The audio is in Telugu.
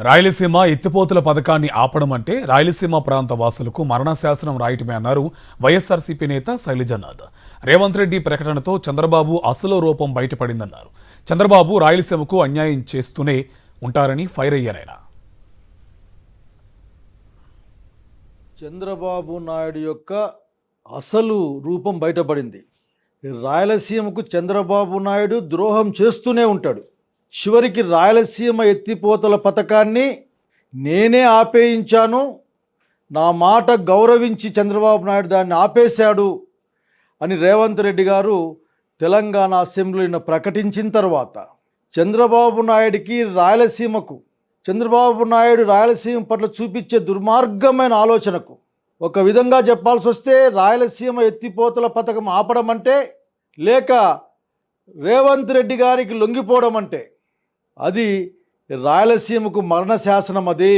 రాయలసీమ ఎత్తిపోతుల పథకాన్ని ఆపడం అంటే రాయలసీమ ప్రాంత వాసులకు మరణశాసనం రాయటమే అన్నారు వైఎస్ఆర్సీపీ నేత శైలజనాథ్. రేవంత్ రెడ్డి ప్రకటనతో చంద్రబాబు అసలు రూపం బయటపడిందన్నారు. చంద్రబాబు రాయలసీమకు అన్యాయం చేస్తూనే ఉంటారని ఫైర్ అయ్యారాయన. చంద్రబాబు నాయుడు యొక్క అసలు రూపం బయటపడింది. రాయలసీమకు చంద్రబాబు నాయుడు ద్రోహం చేస్తూనే ఉంటాడు. చివరికి రాయలసీమ ఎత్తిపోతల పథకాన్ని నేనే ఆపేయించాను, నా మాట గౌరవించి చంద్రబాబు నాయుడు దాన్ని ఆపేశాడు అని రేవంత్ రెడ్డి గారు తెలంగాణ అసెంబ్లీలో ప్రకటించిన తర్వాత చంద్రబాబు నాయుడికి చంద్రబాబు నాయుడు రాయలసీమ పట్ల చూపించే దుర్మార్గమైన ఆలోచనకు ఒక విధంగా చెప్పాల్సి వస్తే రాయలసీమ ఎత్తిపోతల పథకం ఆపడం అంటే, లేక రేవంత్ రెడ్డి గారికి లొంగిపోవడం అంటే అది రాయలసీమకు మరణ శాసనం. అది